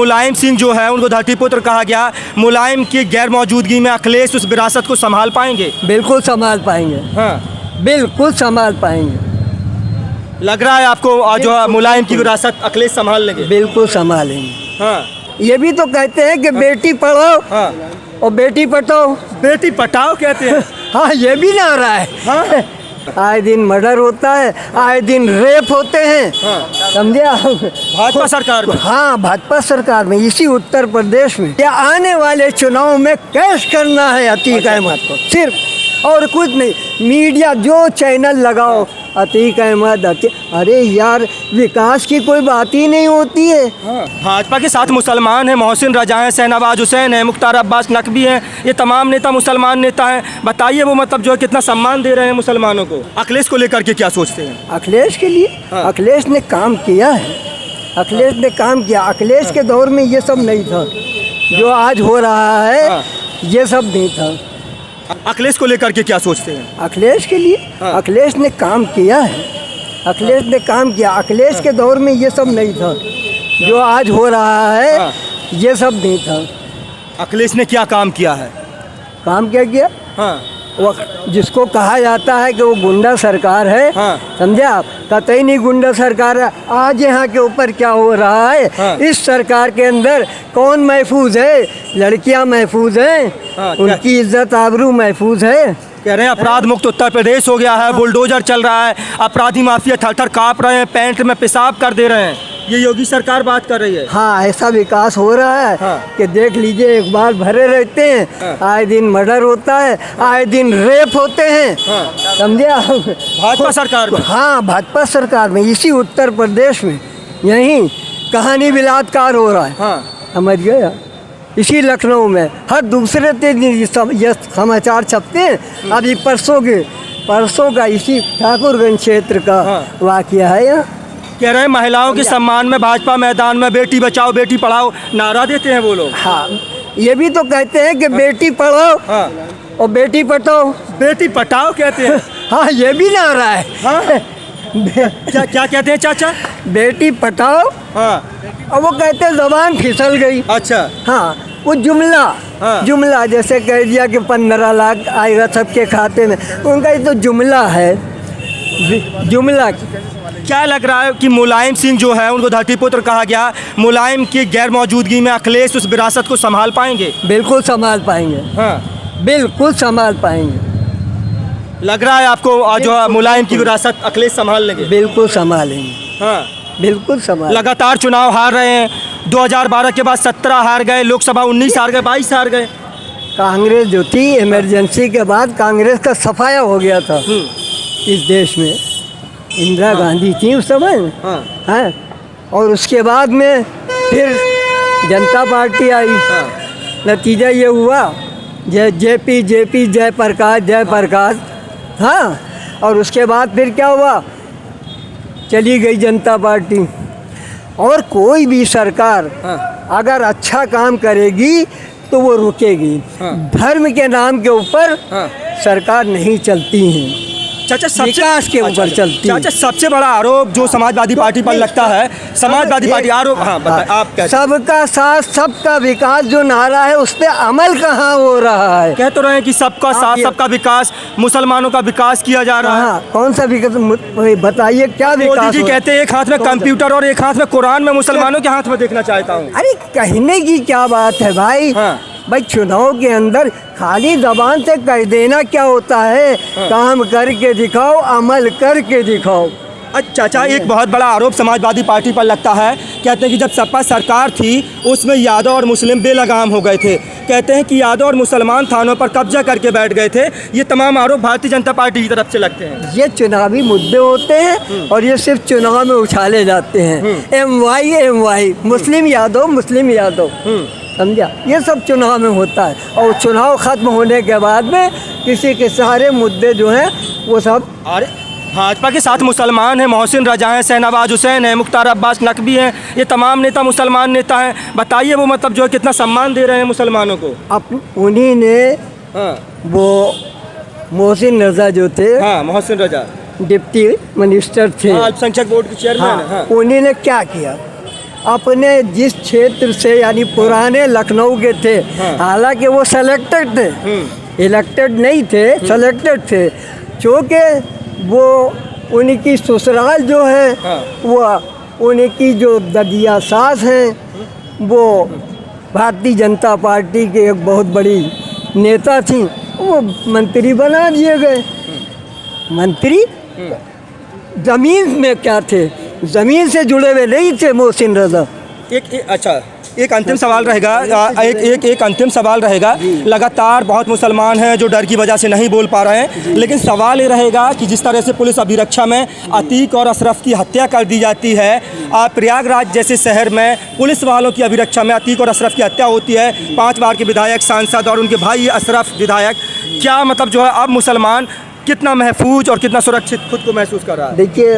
मुलायम सिंह जो है उनको धरतीपुत्र कहा गया, मुलायम की गैर मौजूदगी में अखिलेश उस विरासत को संभाल पाएंगे? बिल्कुल संभाल पाएंगे। हाँ, बिल्कुल संभाल पाएंगे। लग रहा है आपको जो मुलायम की विरासत अखिलेश संभाल लेंगे? बिल्कुल संभालेंगे। हाँ, ये भी तो कहते हैं कि बेटी पढ़ाओ हाँ, और बेटी पटाओ। बेटी पटाओ कहते हैं। हाँ, ये भी ना हो रहा है। हाँ, आए दिन मर्डर होता है, आए दिन रेप होते हैं। हाँ। समझे आप? भाजपा सरकार में? हाँ, भाजपा सरकार में, इसी उत्तर प्रदेश में। या आने वाले चुनाव में कैश करना है अतीक अहमद को, सिर्फ, और कुछ नहीं। मीडिया जो चैनल लगाओ, अतीक अहमद अरे यार, विकास की कोई बात ही नहीं होती है। भाजपा के साथ मुसलमान हैं, मोहसिन रजा हैं, शहनवाज हुसैन हैं, मुख्तार अब्बास नकवी हैं, ये तमाम नेता मुसलमान नेता हैं। बताइए वो मतलब जो है कितना सम्मान दे रहे हैं मुसलमानों को। अखिलेश को लेकर के क्या सोचते हैं? अखिलेश के लिए? हाँ। अखिलेश ने काम किया है, अखिलेश ने काम किया। अखिलेश के दौर में ये सब नहीं था, जो आज हो रहा है। हाँ। ये सब नहीं था। अखिलेश को लेकर के क्या सोचते हैं? अखिलेश के लिए? हाँ। अखिलेश ने काम किया है, अखिलेश ने काम किया। अखिलेश के दौर में ये सब नहीं था, जो आज हो रहा है। हाँ। ये सब नहीं था। अखिलेश ने क्या काम किया है? काम क्या किया? हाँ, वो जिसको कहा जाता है कि वो गुंडा सरकार है। हाँ। समझे आप? कतई नहीं गुंडा सरकार है। आज यहाँ के ऊपर क्या हो रहा है? हाँ। इस सरकार के अंदर कौन महफूज है? लड़कियाँ महफूज हैं। हाँ, क्या? उनकी इज्जत आबरू महफूज है। कह रहे हैं अपराध मुक्त उत्तर प्रदेश हो गया है, बुलडोजर चल रहा है, अपराधी माफिया थर थर काँप रहे हैं, पैंट में पेशाब कर दे रहे हैं। ये योगी सरकार बात कर रही है। हाँ, ऐसा विकास हो रहा है। हाँ। कि देख लीजिए, एक बार भरे रहते हैं। हाँ। आए दिन मर्डर होता है, आए दिन रेप होते हैं। हाँ। समझे आप? भाजपा सरकार में? हाँ, भाजपा सरकार में, इसी उत्तर प्रदेश में, यहीं कहानी बलात्कार हो रहा है। हाँ, समझ गए? इसी लखनऊ में हर दूसरे दिन ये समाचार छपते हैं। अभी परसों का इसी ठाकुरगंज क्षेत्र का हाँ। वाकया है यहाँ। कह रहे हैं महिलाओं के सम्मान में भाजपा मैदान में बेटी बचाओ बेटी पढ़ाओ नारा देते हैं वो लोग। हाँ, ये भी तो कहते हैं कि बेटी पढ़ाओ हाँ, और बेटी पटाओ। बेटी पटाओ कहते हैं। हाँ, ये भी ना हो रहा है। हाँ, क्या क्या कहते हैं चाचा? बेटी पटाओ, हाँ, और वो कहते हैं जबान फिसल गई। अच्छा। हाँ, वो जुमला, हाँ। जुमला जैसे कह दिया कि 15 लाख आएगा सबके खाते में, उनका ये तो जुमला है, जुमला। क्या लग रहा है कि मुलायम सिंह जो है उनको धरतीपुत्र कहा गया, मुलायम की गैर मौजूदगी में अखिलेश उस विरासत को संभाल पाएंगे? बिल्कुल संभाल पाएंगे। हाँ, बिल्कुल संभाल पाएंगे। लग रहा है आपको जो मुलायम की विरासत अखिलेश संभाल लेंगे? बिल्कुल संभालेंगे। हाँ, बिल्कुल संभाल। लगातार चुनाव हार रहे हैं। 2012 के बाद 17 हार गए, लोकसभा 19 हार गए, 22 हार गए। कांग्रेस जो थी, इमरजेंसी के बाद कांग्रेस का सफाया हो गया था इस देश में। इंदिरा गांधी थी उस समय। हाँ, हैं, और उसके बाद में फिर जनता पार्टी आई। हाँ, नतीजा ये हुआ, जेपी जय प्रकाश। हाँ, और उसके बाद फिर क्या हुआ? चली गई जनता पार्टी। और कोई भी सरकार अगर अच्छा काम करेगी तो वो रुकेगी। धर्म के नाम के ऊपर सरकार नहीं चलती है, चाचा विकास के ऊपर चलती है। चाचा सबसे बड़ा आरोप जो समाजवादी पार्टी पर लगता है, समाजवादी पार्टी आरोप, हाँ बताइए आप क्या? सबका साथ सबका विकास जो नारा है उस पर अमल कहाँ हो रहा है? कह तो रहे हैं कि सबका साथ सबका विकास, मुसलमानों का विकास किया जा रहा है। हाँ, कौन सा विकास? बताइए क्या मोदी विकास? जी कहते हैं एक हाथ में कंप्यूटर और एक हाथ में कुरान, में मुसलमानों के हाथ में देखना चाहता हूँ। अरे कहने की क्या बात है भाई? हाँ। भाई, चुनाव के अंदर खाली जबान से कह देना क्या होता है? काम करके दिखाओ, अमल करके दिखाओ। अच्छा चाचा, एक बहुत बड़ा आरोप समाजवादी पार्टी पर लगता है। कहते हैं कि जब सपा सरकार थी उसमें यादव और मुस्लिम बेलगाम हो गए थे। कहते हैं कि यादव और मुसलमान थानों पर कब्जा करके बैठ गए थे। ये तमाम आरोप भारतीय जनता पार्टी की तरफ से लगते हैं। ये चुनावी मुद्दे होते हैं और ये सिर्फ चुनाव में उछाले जाते हैं। MY मुस्लिम यादव, समझा? ये सब चुनाव में होता है, और चुनाव खत्म होने के बाद में किसी के सारे मुद्दे जो हैं वो सब। अरे भाजपा के साथ मुसलमान हैं, मोहसिन रजा हैं, शहनवाज हुसैन हैं, मुख्तार अब्बास नकवी हैं, ये तमाम नेता मुसलमान नेता हैं। बताइए वो मतलब जो है कितना सम्मान दे रहे हैं मुसलमानों को। अब उन्हीं ने वो मोहसिन रजा जो थे, हाँ, मोहसिन रजा डिप्टी मिनिस्टर थे, अल्पसंख्यक बोर्ड के चेयरमैन। हाँ, उन्हीं ने क्या किया? अपने जिस क्षेत्र से यानी पुराने लखनऊ के थे, हालांकि वो सेलेक्टेड थे, इलेक्टेड नहीं थे, सेलेक्टेड थे, क्योंकि वो उनकी ससुराल जो है वो उनकी जो ददिया सास हैं वो भारतीय जनता पार्टी के एक बहुत बड़ी नेता थी, वो मंत्री बना दिए गए। मंत्री ज़मीन में क्या थे, ज़मीन से जुड़े हुए नहीं थे मोहसिन रज़ा। अच्छा, एक अंतिम सवाल रहेगा, एक अंतिम सवाल रहेगा। लगातार बहुत मुसलमान हैं जो डर की वजह से नहीं बोल पा रहे हैं, लेकिन सवाल ये रहेगा कि जिस तरह से पुलिस अभिरक्षा में अतीक और अशरफ की हत्या कर दी जाती है, प्रयागराज जैसे शहर में पुलिस वालों की अभिरक्षा में अतीक और अशरफ की हत्या होती है, 5 बार के विधायक, सांसद और उनके भाई अशरफ विधायक, क्या मतलब जो है अब मुसलमान कितना महफूज और कितना सुरक्षित खुद को महसूस कर रहा है? देखिए,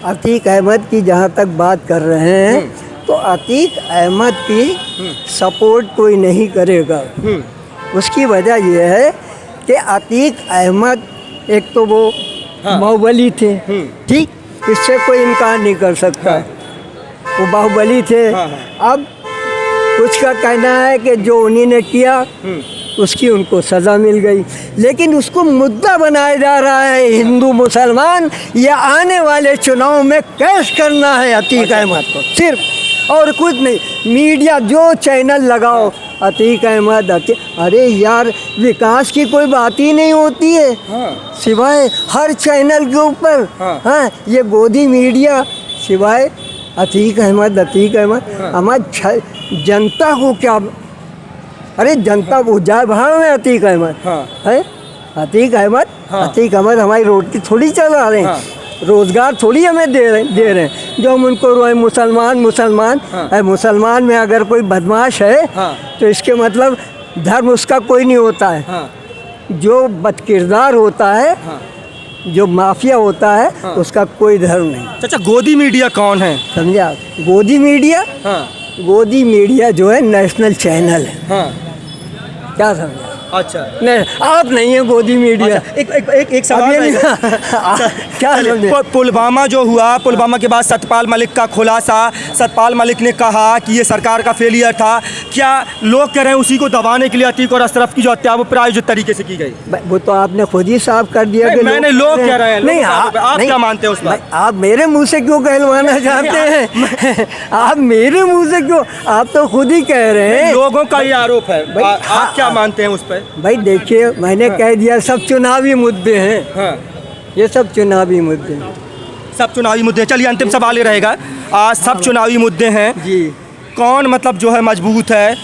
अतीक अहमद की जहाँ तक बात कर रहे हैं, तो अतीक अहमद की सपोर्ट कोई नहीं करेगा। उसकी वजह यह है कि अतीक अहमद एक तो वो बाहुबली थे, ठीक, इससे कोई इनकार नहीं कर सकता। वो बाहुबली थे। अब कुछ का कहना है कि जो उन्हीं ने किया उसकी उनको सज़ा मिल गई, लेकिन उसको मुद्दा बनाया जा रहा है हिंदू मुसलमान या आने वाले चुनाव में कैश करना है अतीक अहमद को, सिर्फ, और कुछ नहीं। मीडिया जो चैनल लगाओ, अतीक अहमद, अरे यार, विकास की कोई बात ही नहीं होती है सिवाय हर चैनल के ऊपर। हाँ, ये गोदी मीडिया सिवाय अतीक अहमद, जनता को क्या, अरे जनता को जाए भाव में अतीक अहमद है। अतीक अहमद हमारी रोटी थोड़ी चला रहे हैं, रोज़गार थोड़ी हमें दे रहे हैं। जो हम उनको रोए मुसलमान में अगर कोई बदमाश है तो इसके मतलब धर्म उसका कोई नहीं होता है। जो बदकिरदार होता है, जो माफिया होता है, उसका कोई धर्म नहीं। अच्छा, गोदी मीडिया कौन है? समझे आप? गोदी मीडिया जो है नेशनल चैनल है। क्या समझे? अच्छा, नहीं, आप नहीं है गोदी मीडिया। अच्छा, एक सवाल क्या समझे? पुलवामा जो हुआ, पुलवामा के बाद सतपाल मलिक का खुलासा, सतपाल मलिक ने कहा कि ये सरकार का फेलियर था। क्या लोग कह रहे हैं उसी को दबाने के लिए अतीक और अशरफ की जो हत्या वो प्रायोजित तरीके से की गई? वो तो आपने खुद ही साफ कर दिया कि मैंने लोग कह रहे हैं। नहीं, आप क्या मानते हैं उस पर? आप मेरे मुंह से क्यों कहलवाना चाहते हैं? आप मेरे मुंह से क्यों? आप तो खुद ही कह रहे हैं। लोगों का ये आरोप है, आप क्या मानते हैं उस पर? भाई देखिए, मैंने कह दिया सब चुनावी मुद्दे हैं। ये सब चुनावी मुद्दे हैं, सब चुनावी मुद्दे। चलिए, अंतिम सवाल ये रहेगा, आज सब चुनावी मुद्दे हैं जी, कौन मतलब जो है मजबूत है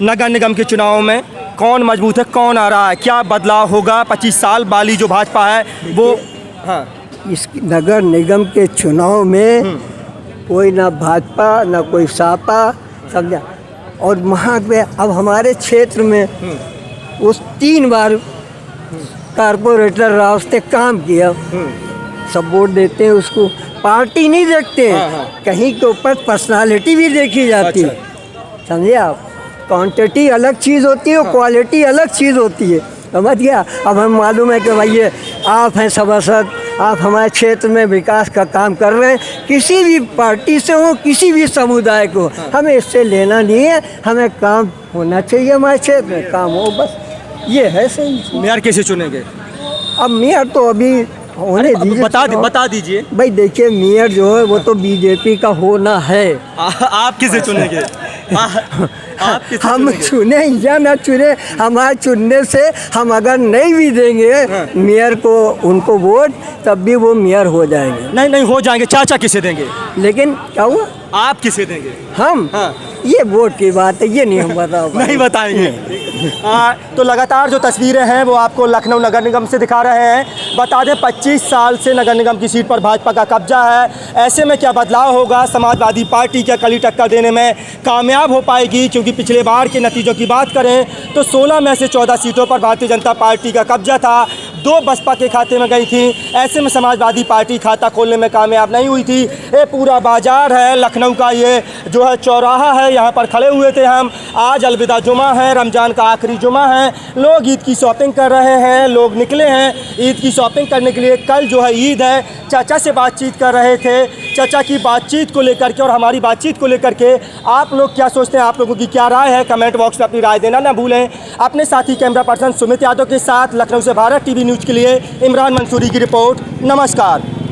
नगर निगम के चुनाव में? कौन मजबूत है, कौन आ रहा है, क्या बदलाव होगा? 25 साल वाली जो भाजपा है वो, इस नगर निगम के चुनाव में कोई ना भाजपा ना कोई सपा, समझा। और वहाँ पे अब हमारे क्षेत्र में उस 3 बार कारपोरेटर रास्ते काम किया, सब वोट देते हैं उसको, पार्टी नहीं देखते हैं। कहीं के ऊपर पर्सनालिटी भी देखी जाती है। समझे आप? क्वांटिटी अलग चीज़ होती है और क्वालिटी अलग चीज़ होती है, समझ गया? अब हम मालूम है कि भाई ये आप हैं सभासद, आप हमारे क्षेत्र में विकास का काम कर रहे हैं, किसी भी पार्टी से हो, किसी भी समुदाय को, हमें इससे लेना नहीं है, हमें काम होना चाहिए, हमारे क्षेत्र में काम हो, बस ये है सही। मेयर कैसे चुनेंगे? अब मेयर तो अभी होने दीजिए, बता दीजिए। भाई देखिए, मेयर जो है वो तो बीजेपी का होना है। आप किसे चुनेंगे? हम चुने या ना चुने, हमारे चुनने से हम अगर नहीं भी देंगे मेयर को उनको वोट, तब भी वो मेयर हो जाएंगे। नहीं हो जाएंगे। चाचा किसे देंगे? लेकिन क्या हुआ? आप किसे देंगे? हम? ये वोट की बात है, ये नहीं हम नहीं बताएंगे। तो लगातार जो तस्वीरें हैं वो आपको लखनऊ नगर निगम से दिखा रहे हैं। बता दें 25 साल से नगर निगम की सीट पर भाजपा का कब्जा है। ऐसे में क्या बदलाव होगा? समाजवादी पार्टी क्या कड़ी टक्कर देने में कामयाब हो पाएगी? क्योंकि पिछले बार के नतीजों की बात करें तो 16 में से 14 सीटों पर भारतीय जनता पार्टी का कब्जा था, 2 बसपा के खाते में गई थी। ऐसे में समाजवादी पार्टी खाता खोलने में कामयाब नहीं हुई थी। ये पूरा बाजार है लखनऊ का, ये जो है चौराहा है, यहाँ पर खड़े हुए थे हम। आज अलविदा जुमा है, रमज़ान का आखिरी जुमा है, लोग ईद की शॉपिंग कर रहे हैं, लोग निकले हैं ईद की शॉपिंग करने के लिए। कल जो है ईद है, चाचा से बातचीत कर रहे थे। चाचा की बातचीत को लेकर के और हमारी बातचीत को लेकर के आप लोग क्या सोचते हैं, आप लोगों की क्या राय है, कमेंट बॉक्स में अपनी राय देना ना भूलें। अपने साथी कैमरा पर्सन सुमित यादव के साथ लखनऊ से भारत टीवी न्यूज़ के लिए इमरान मंसूरी की रिपोर्ट। नमस्कार।